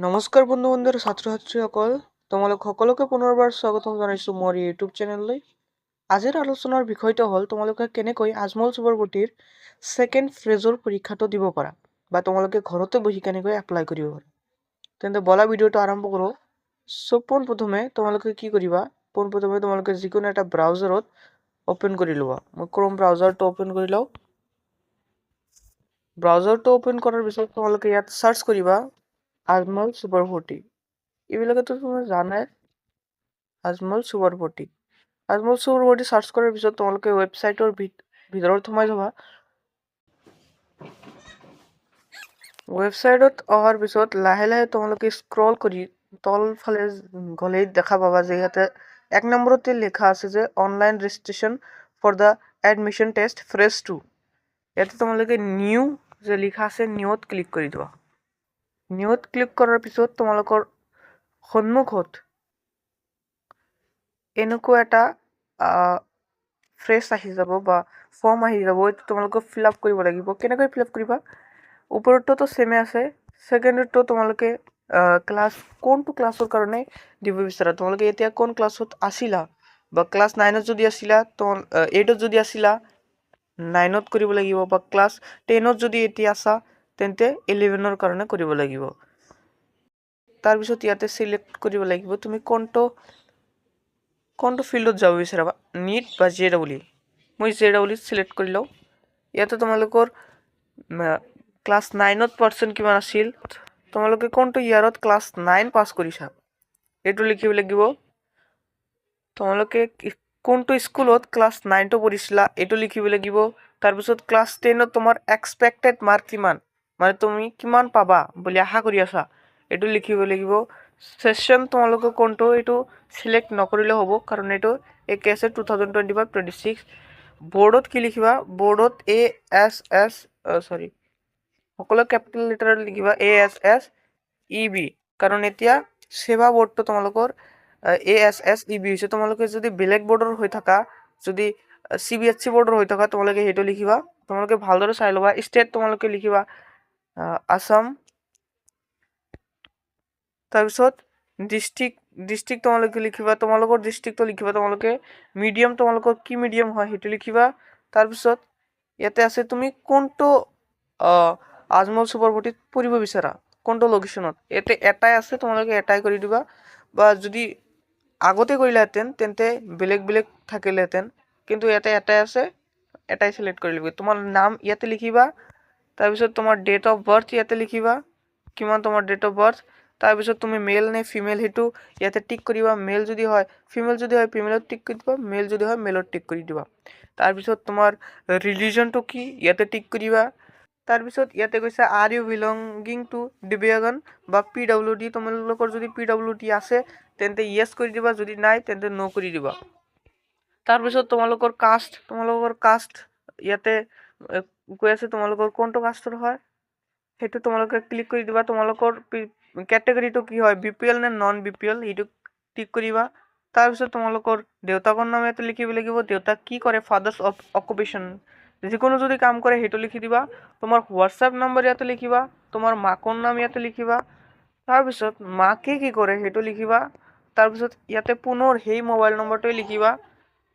নমস্কাৰ বন্ধু বান্ধৱীৰ ছাত্ৰ ছাত্ৰীসকল, তোমালোক সকলোকে পুনৰবাৰ স্বাগতম জনাইছোঁ মোৰ ইউটিউব চেনেললৈ। আজিৰ আলোচনাৰ বিষয়টো হ'ল তোমালোকে কেনেকৈ আজমল চক্ৰৱৰ্তীৰ ছেকেণ্ড ফ্ৰেজৰ পৰীক্ষাটো দিব পাৰা বা তোমালোকে ঘৰতে বহি কেনেকৈ এপ্লাই কৰিব পাৰা। তেন্তে বলা ভিডিঅ'টো আৰম্ভ কৰোঁ। পোনপ্ৰথমে তোমালোকে কি কৰিবা, পোনপ্ৰথমে তোমালোকে যিকোনো এটা ব্ৰাউজাৰত অ'পেন কৰি লোৱা। মই ক্ৰম ব্ৰাউজাৰটো অ'পেন কৰি লওঁ। ব্ৰাউজাৰটো অ'পেন কৰাৰ পিছত তোমালোকে ইয়াত চাৰ্চ কৰিবা আজমল চক্ৰৱৰ্তী। এইবিলাকেতো তুমি জানাই, আজমল চক্ৰৱৰ্তী। আজমল চক্ৰৱৰ্তী চাৰ্চ কৰাৰ পিছত তোমালোকে ৱেবছাইটৰ ভিতৰত সোমাই যাবা। ৱেবছাইটত অহাৰ পিছত লাহে লাহে তোমালোকে স্ক্ৰল কৰি তলফালে গ'লেই দেখা পাবা যে ইয়াতে 1 নম্বৰতে লিখা আছে যে online registration for the admission test phase 2। ইয়াতে তোমালোকে নিউ যে লিখা আছে নিউত ক্লিক কৰি দিবা। নিউত ক্লিক কৰাৰ পিছত তোমালোকৰ সন্মুখত এনেকুৱা এটা ফ্ৰেছ আহি যাব বা ফৰ্ম আহি যাব। এইটো তোমালোকে ফিল আপ কৰিব লাগিব। কেনেকৈ ফিল আপ কৰিবা? ওপৰততো ছেমে আছে, ছেকেণ্ডতো তোমালোকে কোনটো ক্লাছৰ কাৰণে দিব বিচাৰা। তোমালোকে এতিয়া কোন ক্লাছত আছিলা, বা ক্লাছ 9ত যদি আছিলা, 8ত যদি আছিলা 9ত কৰিব লাগিব, বা ক্লাছ 10ত যদি এতিয়া আছা তেন্তে 11ৰ কাৰণে কৰিব লাগিব। তাৰপিছত ইয়াতে চিলেক্ট কৰিব লাগিব তুমি কোনটো ফিল্ডত যাব বিচাৰা, নিট বা JEE। মই JEE চিলেক্ট কৰি লওঁ। ইয়াতে তোমালোকৰ ক্লাছ 9ত পাৰ্চেণ্ট কিমান আছিল, তোমালোকে কোনটো ইয়াৰত ক্লাছ 9 পাছ কৰিছা এইটো লিখিব লাগিব। তোমালোকে কোনটো স্কুলত ক্লাছ 9টো পঢ়িছিলা এইটো লিখিব লাগিব। তাৰপিছত ক্লাছ 10ত তোমাৰ এক্সপেক্টেড মাৰ্ক কিমান, মানে তুমি কিমান পাবা বুলি আশা কৰি আছা এইটো লিখিব লাগিব। সেশন তোমালোকে কোনটো এইটো সিলেক্ট নকৰিলে হ'ব, কাৰণ এইটো একে আছে 2025-26। বোৰ্ডত কি লিখিবা, বোৰ্ডত সকলো কেপিটেল লেটাৰত লিখিবা ASSEB, কাৰণ এতিয়া সেৱা বোৰ্ডটো তোমালোকৰ ASSEB হৈছে। তোমালোকে যদি বেলেগ বোৰ্ডৰ হৈ থাকা, যদি CBSE বোৰ্ডৰ হৈ থাকা, তোমালোকে সেইটো লিখিবা। তোমালোকে ভালদৰে চাই ল'বা। ষ্টেট তোমালোকে লিখিবা আসাম। তাৰপিছত ডিষ্ট্ৰিক্ট তোমালোকে লিখিবা, তোমালোকৰ ডিষ্ট্ৰিক্টটো লিখিবা। তোমালোকে মিডিয়াম, তোমালোকৰ কি মিডিয়াম হয় সেইটো লিখিবা। তাৰপিছত ইয়াতে আছে তুমি কোনটো আজমল চক্ৰৱৰ্তীত পঢ়িব বিচাৰা, কোনটো লোকেশ্যনত। ইয়াতে এটাই আছে, তোমালোকে এটাই কৰি দিবা। বা যদি আগতে কৰিলাহেঁতেন তেন্তে বেলেগ বেলেগ থাকিলেহেঁতেন, কিন্তু ইয়াতে এটাই আছে, এটাই চিলেক্ট কৰি ল'ব। তোমাৰ নাম ইয়াতে লিখিবা। তাৰপিছত তোমাৰ ডেট অফ বাৰ্থ ইয়াতে লিখিবা, কিমান তোমাৰ ডেট অফ বাৰ্থ। তাৰপিছত তুমি মেল নে ফিমেল সেইটো ইয়াতে টিক কৰিবা। মেল যদি হয় ফিমেল, যদি হয় ফিমেলত টিক কৰি দিবা। মেল যদি হয় মেলত টিক কৰি দিবা। তাৰপিছত তোমাৰ ৰিলিজনটো কি ইয়াতে টিক কৰিবা। তাৰপিছত ইয়াতে কৈছে আৰ ইউ বিলংগিং টু দিব্যাংগন বা PWD। তোমালোকৰ যদি PWD আছে তেন্তে ইয়েছ কৰি দিবা, যদি নাই তেন্তে ন' কৰি দিবা। তাৰপিছত তোমালোকৰ কাষ্ট ইয়াতে কৈ আছে তোমালোকৰ কোনটো কাষ্টৰ হয় সেইটো তোমালোকে ক্লিক কৰি দিবা। তোমালোকৰ কেটেগৰীটো কি হয়, BPL নে নন BPL সেইটো টিক কৰিবা। তাৰপিছত তোমালোকৰ দেউতাকৰ নাম ইয়াতে লিখিব লাগিব। দেউতাক কি কৰে, ফাদাৰ্ছ অফ অকুপেশ্যন, যিকোনো যদি কাম কৰে সেইটো লিখি দিবা। তোমাৰ হোৱাটছএপ নম্বৰ ইয়াতে লিখিবা। তোমাৰ মাকৰ নাম ইয়াতে লিখিবা। তাৰপিছত মাকে কি কৰে সেইটো লিখিবা। তাৰপিছত ইয়াতে পুনৰ সেই মোবাইল নম্বৰটোৱে লিখিবা।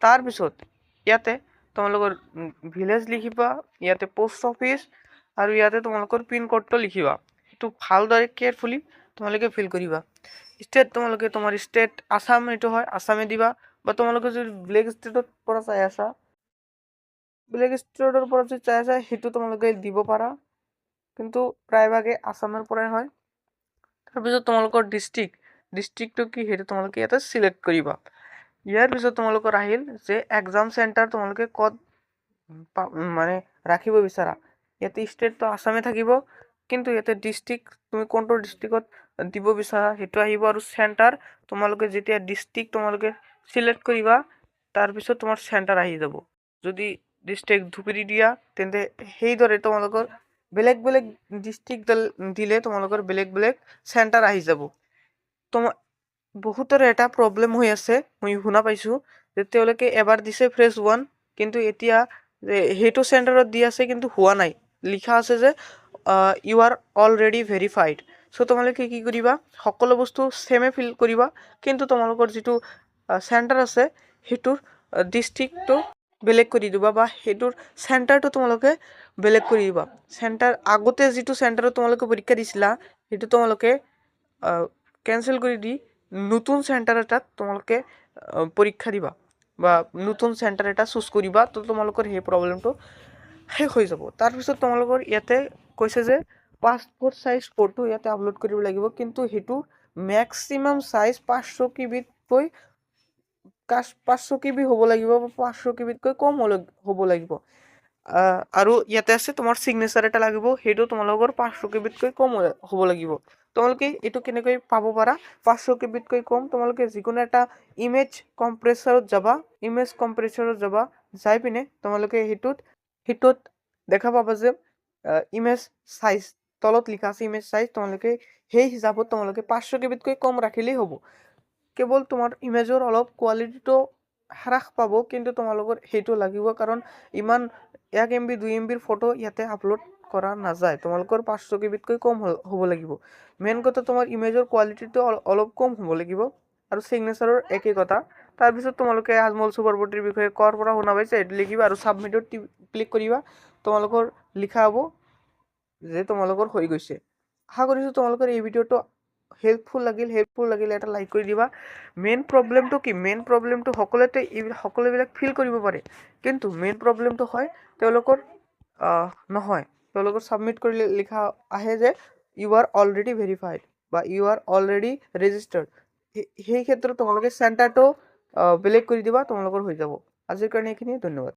তাৰপিছত ইয়াতে তোমালোকৰ ভিলেজ লিখিবা, ইয়াতে পোষ্ট অফিচ, আৰু ইয়াতে তোমালোকৰ পিন কোডটো লিখিবা। এইটো ভালদৰে কেয়াৰফুলি তোমালোকে ফিল কৰিবা। ষ্টেট তোমালোকে তোমাৰ ষ্টেট আসাম এইটো হয়, আসামে দিবা। বা তোমালোকে যদি বেলেগ ষ্টেটৰ পৰা চাই আছা, বেলেগ ষ্টেটৰ পৰা যদি চাই আছা সেইটো তোমালোকে দিব পাৰা, কিন্তু প্ৰায়ভাগে আসামৰ পৰাই হয়। তাৰপিছত তোমালোকৰ ডিষ্ট্ৰিক্টটো কি সেইটো তোমালোকে ইয়াতে চিলেক্ট কৰিবা। ইয়াৰ পিছত তোমালোকৰ আহিল যে এক্সাম চেণ্টাৰ তোমালোকে ক'ত মানে ৰাখিব বিচাৰা। ইয়াতে ষ্টেটটো আসামে থাকিব, কিন্তু ইয়াতে ডিষ্ট্ৰিক্ট তুমি কোনটো ডিষ্ট্ৰিক্টত দিব বিচাৰা সেইটো আহিব। আৰু চেণ্টাৰ তোমালোকে যেতিয়া ডিষ্ট্ৰিক্ট তোমালোকে চিলেক্ট কৰিবা তাৰপিছত তোমাৰ চেণ্টাৰ আহি যাব। যদি ডিষ্ট্ৰিক্ট ধুবুৰী দিয়া তেন্তে সেইদৰে তোমালোকৰ বেলেগ বেলেগ ডিষ্ট্ৰিক্ট দিলে তোমালোকৰ বেলেগ বেলেগ চেণ্টাৰ আহি যাব। তোমাৰ বহুতৰে এটা প্ৰব্লেম হৈ আছে, মই শুনা পাইছোঁ যে তেওঁলোকে এবাৰ দিছে ফ্ৰেজ 1, কিন্তু এতিয়া সেইটো চেণ্টাৰত দি আছে কিন্তু হোৱা নাই। লিখা আছে যে ইউ আৰ অলৰেডি ভেৰিফাইড। চ' তোমালোকে কি কৰিবা সকলো বস্তু ছেমে ফিল কৰিবা কিন্তু তোমালোকৰ যিটো চেণ্টাৰ আছে সেইটোৰ ডিষ্ট্ৰিক্টটো বেলেগ কৰি দিবা বা সেইটোৰ চেণ্টাৰটো তোমালোকে বেলেগ কৰি দিবা চেণ্টাৰ আগতে যিটো চেণ্টাৰত তোমালোকে পৰীক্ষা দিছিলা সেইটো তোমালোকে কেঞ্চেল কৰি দি নতুন চেণ্টাৰ এটাত তোমালোকে পৰীক্ষা দিবা বা নতুন চেণ্টাৰ এটা চুজ কৰিবা তো তোমালোকৰ সেই প্ৰব্লেমটো শেষ হৈ যাব তাৰপিছত তোমালোকৰ ইয়াতে কৈছে যে পাছপোৰ্ট সাইজ ফটো ইয়াতে আপলোড কৰিব লাগিব কিন্তু সেইটো ম্যাক্সিমাম সাইজ 500 কিবিতকৈ 500 কিবি হ'ব লাগিব বা 500 কিবিতকৈ কম হ'ব লাগিব আৰু ইয়াতে আছে তোমাৰ সিগনেচাৰ এটা লাগিব সেইটো তোমালোকৰ 500 কিবিতকৈ কম হ'ব লাগিব তোমালোকে এইটো কেনেকৈ পাব পাৰা 500 কিবিতকৈ কম তোমালোকে যিকোনো এটা ইমেজ কম্প্ৰেছৰত যাবা যাই পিনে তোমালোকে হিটোত দেখা পাবা যে ইমেজ সাইজ তলত লিখা আছে ইমেজ সাইজ তোমালোকে সেই হিচাপত তোমালোকে 500 কিবিতকৈ কম ৰাখিলেই হ'ব কেৱল তোমাৰ ইমেজৰ অলপ কোৱালিটিটো হ্ৰাস পাব কিন্তু তোমালোকৰ সেইটো লাগিব কাৰণ ইমান 1 MB 2 MB ফটো ইয়াতে আপলোড কৰা নাযায় তোমালোকৰ 500 কিবিতকৈ কম হ'ব লাগিব মেইন কথা তোমাৰ ইমেজৰ কোৱালিটিটো অলপ কম হ'ব লাগিব আৰু সিগনেচাৰৰ একেই কথা তাৰপিছত তোমালোকে আজমল সুবৰপতিৰ বিষয়ে কৰ পৰা শুনা পাইছে এইটো লিখিবা আৰু সাবমিটত ক্লিক কৰিবা তোমালোকৰ লিখা হ'ব যে তোমালোকৰ হৈ গৈছে আশা কৰিছোঁ তোমালোকৰ এই ভিডিঅ'টো হেল্পফুল লাগিলে এটা লাইক কৰি দিবা মেইন প্ৰব্লেমটো কি মেইন প্ৰব্লেমটো সকলোবিলাক ফিল কৰিব পাৰে কিন্তু মেইন প্ৰব্লেমটো হয় তেওঁলোকৰ নহয় তেওঁলোকৰ সাবমিট কৰিলে লিখা আহে যে ইউ আৰ অলৰেডি ভেৰিফাইড বা ইউ আৰ অলৰেডি ৰেজিষ্টাৰ্ড সেই ক্ষেত্ৰত তোমালোকে চেণ্টাৰটো বেলেগ কৰি দিবা তোমালোকৰ হৈ যাব আজিৰ কাৰণে এইখিনি ধন্যবাদ